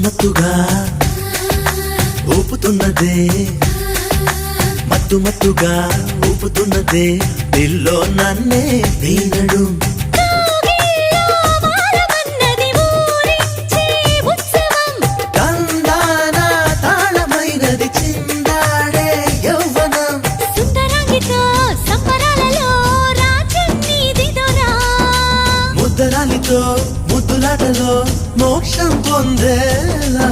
మత్తుగా ఊపుతున్నదే మత్తుగా ఊపుతున్నదే దిల్లో నన్నే నీనడు ముద్దలాటలో మోక్షం పొందేలా